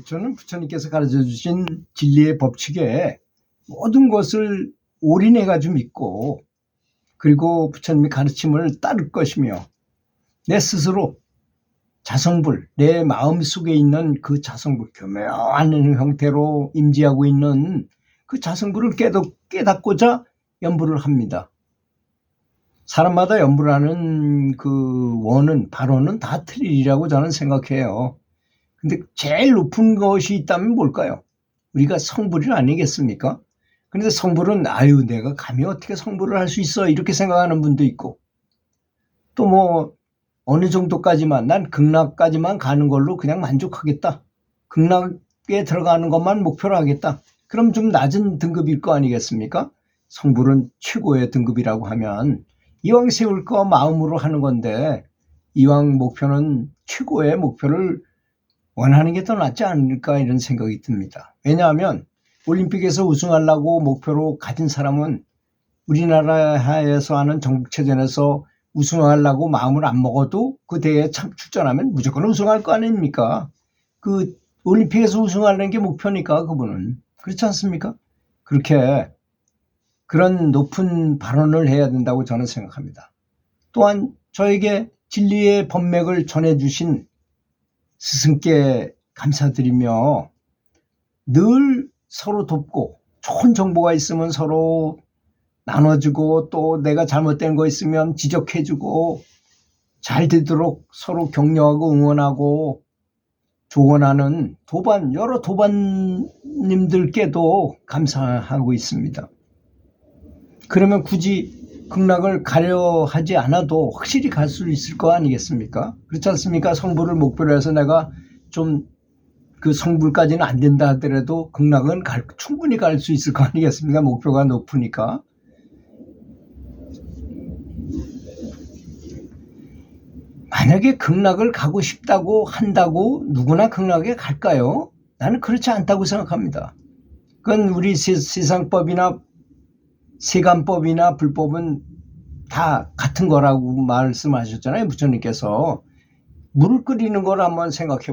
저는 부처님께서 가르쳐 주신 진리의 법칙에 모든 것을 올인해 가지고 믿고, 그리고 부처님의 가르침을 따를 것이며, 내 스스로 자성불, 내 마음속에 있는 그 자성불, 교묘한 형태로 임재하고 있는 그 자성불을 깨닫고자 연불을 합니다. 사람마다 연불 하는 그 원은, 발언은 다 틀리리라고 저는 생각해요. 근데 제일 높은 것이 있다면 뭘까요? 우리가 성불이 아니겠습니까? 그런데 성불은 내가 감히 어떻게 성불을 할 수 있어, 이렇게 생각하는 분도 있고, 또 뭐 어느 정도까지만, 난 극락까지만 가는 걸로 그냥 만족하겠다, 극락에 들어가는 것만 목표로 하겠다, 그럼 좀 낮은 등급일 거 아니겠습니까? 성불은 최고의 등급이라고 하면 이왕 세울 거 마음으로 하는 건데, 이왕 목표는 최고의 목표를 원하는 게 더 낫지 않을까, 이런 생각이 듭니다. 왜냐하면 올림픽에서 우승하려고 목표로 가진 사람은 우리나라에서 하는 전국체전에서 우승하려고 마음을 안 먹어도 그 대회에 출전하면 무조건 우승할 거 아닙니까? 그 올림픽에서 우승하려는 게 목표니까, 그분은. 그렇지 않습니까? 그렇게 그런 높은 발언을 해야 된다고 저는 생각합니다. 또한 저에게 진리의 법맥을 전해주신 스승께 감사드리며, 늘 서로 돕고, 좋은 정보가 있으면 서로 나눠주고, 또 내가 잘못된 거 있으면 지적해주고, 잘 되도록 서로 격려하고 응원하고 조언하는 여러 도반님들께도 감사하고 있습니다. 그러면 굳이 극락을 가려 하지 않아도 확실히 갈 수 있을 거 아니겠습니까? 그렇지 않습니까? 성불을 목표로 해서 내가 좀 그 성불까지는 안 된다 하더라도 극락은 충분히 갈 수 있을 거 아니겠습니까? 목표가 높으니까. 만약에 극락을 가고 싶다고 한다고 누구나 극락에 갈까요? 나는 그렇지 않다고 생각합니다. 그건 우리 세상법이나 세간법이나 불법은 다 같은 거라고 말씀하셨잖아요, 부처님께서. 물을 끓이는 걸 한번 생각해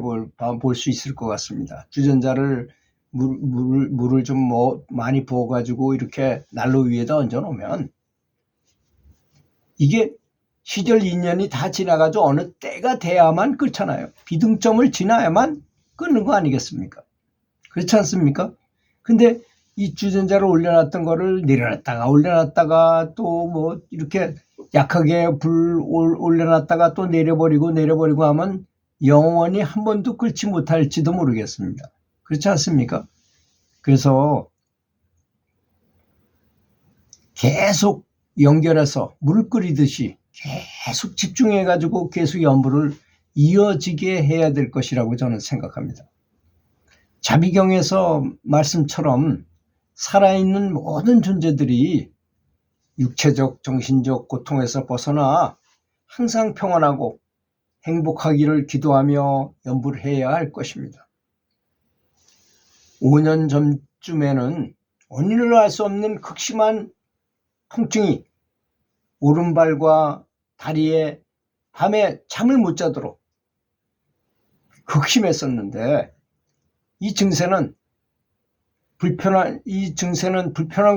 볼 수 있을 것 같습니다. 주전자를 물을 좀 많이 부어가지고 이렇게 난로 위에다 얹어 놓으면 이게 시절 인연이 다 지나가지고 어느 때가 돼야만 끓잖아요. 비등점을 지나야만 끓는 거 아니겠습니까? 그렇지 않습니까? 근데 이 주전자를 올려놨던 거를 내려놨다가 올려놨다가 또 뭐 이렇게 약하게 불 올려놨다가 또 내려버리고 하면 영원히 한 번도 끓지 못할지도 모르겠습니다. 그렇지 않습니까? 그래서 계속 연결해서 물 끓이듯이 계속 집중해가지고 계속 연불을 이어지게 해야 될 것이라고 저는 생각합니다. 자비경에서 말씀처럼 살아있는 모든 존재들이 육체적, 정신적 고통에서 벗어나 항상 평안하고 행복하기를 기도하며 연불을 해야 할 것입니다. 5년 전쯤에는 원인을 알 수 없는 극심한 통증이 오른발과 다리에 밤에 잠을 못 자도록 극심했었는데, 이 증세는 불편한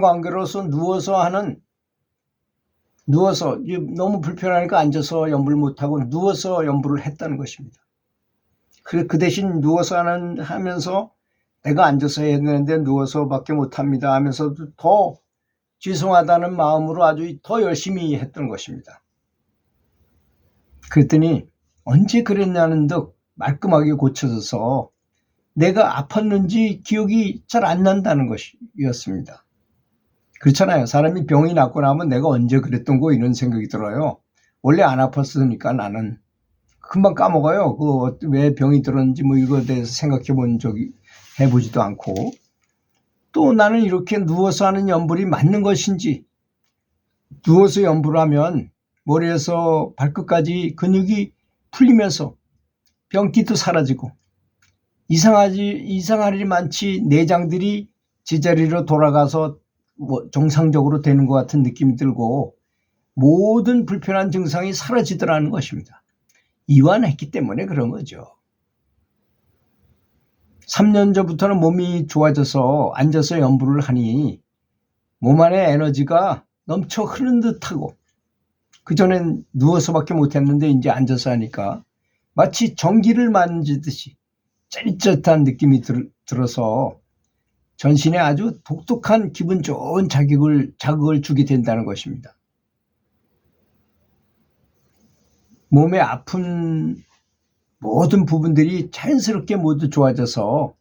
관계로서 누워서 너무 불편하니까 앉아서 연불 못하고 누워서 연불을 했다는 것입니다. 그 대신 누워서 하면서 내가 앉아서 해야 되는데 누워서밖에 못합니다 하면서도 더 죄송하다는 마음으로 아주 더 열심히 했던 것입니다. 그랬더니 언제 그랬냐는 듯 말끔하게 고쳐져서 내가 아팠는지 기억이 잘 안 난다는 것이었습니다. 그렇잖아요. 사람이 병이 낫고 나면 내가 언제 그랬던 거, 이런 생각이 들어요. 원래 안 아팠으니까 나는 금방 까먹어요. 왜 병이 들었는지 이거에 대해서 해보지도 않고. 또 나는 이렇게 누워서 하는 연불이 맞는 것인지, 누워서 연불하면 머리에서 발끝까지 근육이 풀리면서 병기도 사라지고 이상할 일이 많지 내장들이 제자리로 돌아가서 정상적으로 되는 것 같은 느낌이 들고 모든 불편한 증상이 사라지더라는 것입니다. 이완했기 때문에 그런 거죠. 3년 전부터는 몸이 좋아져서 앉아서 연불을 하니 몸 안에 에너지가 넘쳐 흐르는 듯하고, 그전엔 누워서밖에 못했는데 이제 앉아서 하니까 마치 전기를 만지듯이 짜릿짜릿한 느낌이 들어서 전신에 아주 독특한 기분 좋은 자극을 주게 된다는 것입니다. 몸의 아픈 모든 부분들이 자연스럽게 모두 좋아져서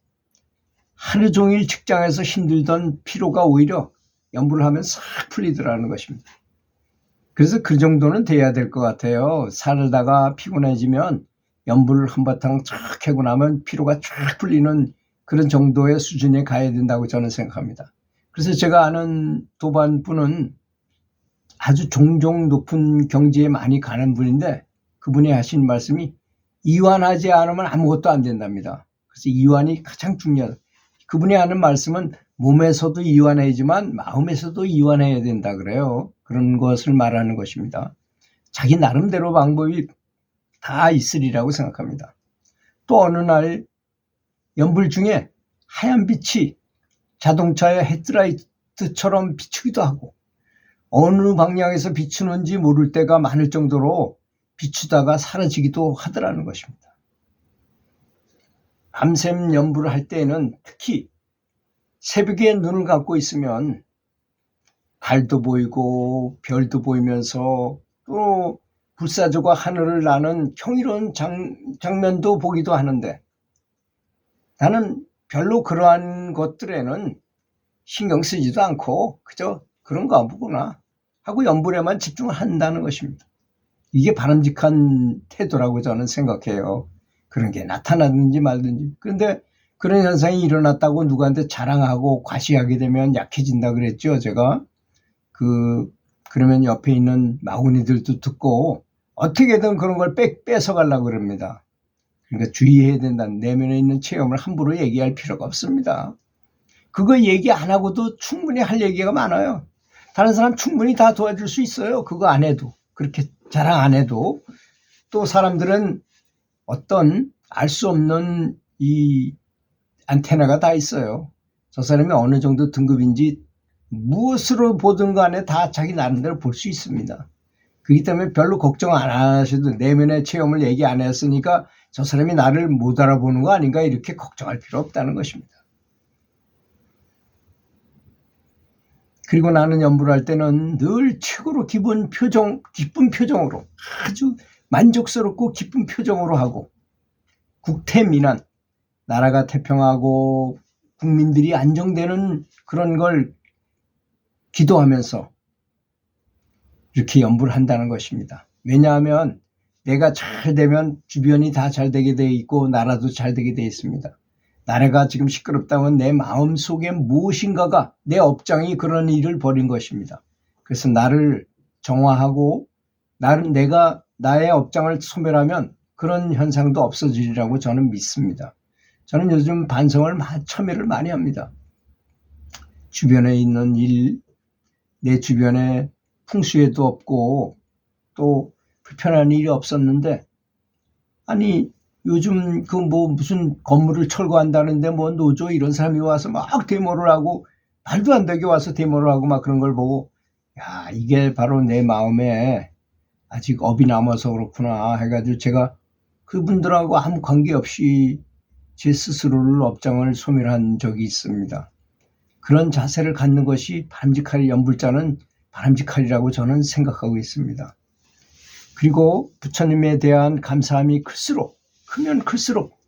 하루 종일 직장에서 힘들던 피로가 오히려 연불을 하면 싹 풀리더라는 것입니다. 그래서 그 정도는 돼야 될 것 같아요. 살다가 피곤해지면 연불을 한바탕 쫙 하고 나면 피로가 쫙 풀리는 그런 정도의 수준에 가야 된다고 저는 생각합니다. 그래서 제가 아는 도반분은 아주 종종 높은 경지에 많이 가는 분인데, 그분이 하신 말씀이 이완하지 않으면 아무것도 안 된답니다. 그래서 이완이 가장 중요하다. 그분이 하는 말씀은 몸에서도 이완해야지만 마음에서도 이완해야 된다 그래요. 그런 것을 말하는 것입니다. 자기 나름대로 방법이 다 있으리라고 생각합니다. 또 어느 날 연불 중에 하얀 빛이 자동차의 헤드라이트처럼 비추기도 하고, 어느 방향에서 비추는지 모를 때가 많을 정도로 비추다가 사라지기도 하더라는 것입니다. 밤샘 연불을 할 때에는 특히 새벽에 눈을 감고 있으면 달도 보이고 별도 보이면서 또 불사조가 하늘을 나는 경이로운 장면도 보기도 하는데, 나는 별로 그러한 것들에는 신경 쓰지도 않고 그저 그런가 보구나 하고 연불에만 집중한다는 것입니다. 이게 바람직한 태도라고 저는 생각해요. 그런 게 나타나든지 말든지. 그런데 그런 현상이 일어났다고 누구한테 자랑하고 과시하게 되면 약해진다 그랬죠, 제가. 그러면 옆에 있는 마구니들도 듣고 어떻게든 그런 걸 뺏어가려고 그럽니다. 그러니까 주의해야 된다. 내면에 있는 체험을 함부로 얘기할 필요가 없습니다. 그거 얘기 안 하고도 충분히 할 얘기가 많아요. 다른 사람 충분히 다 도와줄 수 있어요. 그거 안 해도. 그렇게 자랑 안 해도. 또 사람들은 어떤 알 수 없는 이 안테나가 다 있어요. 저 사람이 어느 정도 등급인지 무엇으로 보든 간에 다 자기 나름대로 볼 수 있습니다. 그렇기 때문에 별로 걱정 안 하셔도, 내면의 체험을 얘기 안 했으니까 저 사람이 나를 못 알아보는 거 아닌가 이렇게 걱정할 필요 없다는 것입니다. 그리고 나는 연불을 할 때는 늘 최고로 기쁜 표정으로, 아주 만족스럽고 기쁜 표정으로 하고, 국태민안, 나라가 태평하고 국민들이 안정되는 그런 걸 기도하면서 이렇게 연불을 한다는 것입니다. 왜냐하면 내가 잘 되면 주변이 다 잘 되게 돼 있고 나라도 잘 되게 돼 있습니다. 나라가 지금 시끄럽다면 내 마음속에 무엇인가가, 내 업장이 그런 일을 벌인 것입니다. 그래서 나를 정화하고 내가 나의 업장을 소멸하면 그런 현상도 없어지리라고 저는 믿습니다. 저는 요즘 반성을 참여를 많이 합니다. 주변에 있는 일, 내 주변에 풍수에도 없고 또 불편한 일이 없었는데, 아니 요즘 무슨 건물을 철거한다는데 노조 이런 사람이 와서 막 데모를 하고, 말도 안 되게 와서 데모를 하고 막 그런 걸 보고, 야, 이게 바로 내 마음에 아직 업이 남아서 그렇구나 해가지고 제가 그분들하고 아무 관계없이 제 스스로를 업장을 소멸한 적이 있습니다. 그런 자세를 갖는 것이 바람직하리, 연불자는 바람직하리라고 저는 생각하고 있습니다. 그리고 부처님에 대한 감사함이 크면 클수록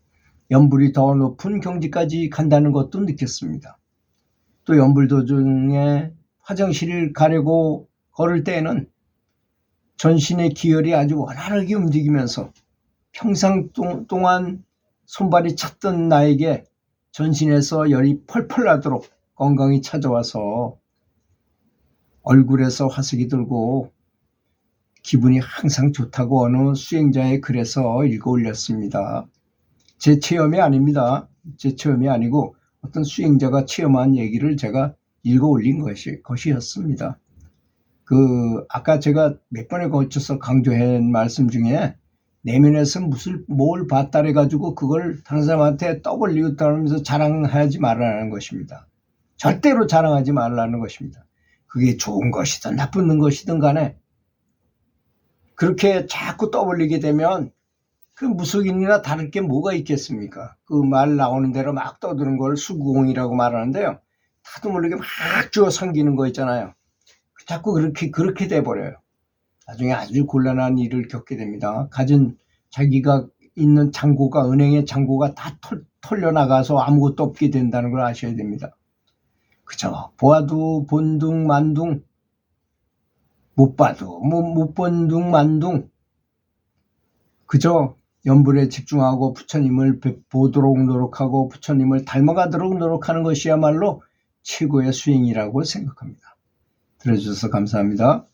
연불이 더 높은 경지까지 간다는 것도 느꼈습니다. 또 연불 도중에 화장실을 가려고 걸을 때에는 전신의 기혈이 아주 원활하게 움직이면서 평상 동안 손발이 찼던 나에게 전신에서 열이 펄펄 나도록 건강이 찾아와서 얼굴에서 화색이 돌고 기분이 항상 좋다고 어느 수행자의 글에서 읽어 올렸습니다. 제 체험이 아닙니다. 제 체험이 아니고 어떤 수행자가 체험한 얘기를 제가 읽어 올린 것이었습니다. 아까 제가 몇 번에 걸쳐서 강조한 말씀 중에 내면에서 뭘 봤다래 가지고 그걸 다른 사람한테 떠벌리고 하면서 자랑하지 말라는 것입니다. 절대로 자랑하지 말라는 것입니다. 그게 좋은 것이든 나쁜 것이든 간에 그렇게 자꾸 떠벌리게 되면 그 무속인이나 다를 게 뭐가 있겠습니까? 그 말 나오는 대로 막 떠드는 걸 수구공이라고 말하는데요. 타도 모르게 막 주워 섬기는 거 있잖아요. 자꾸 그렇게 돼버려요. 나중에 아주 곤란한 일을 겪게 됩니다. 자기가 있는 잔고가, 은행의 잔고가 다 털려나가서 아무것도 없게 된다는 걸 아셔야 됩니다. 그죠? 보아도 본둥 만둥, 못 봐도 못 본둥 만둥. 그저 염불에 집중하고 부처님을 보도록 노력하고 부처님을 닮아가도록 노력하는 것이야말로 최고의 수행이라고 생각합니다. 들어주셔서 감사합니다.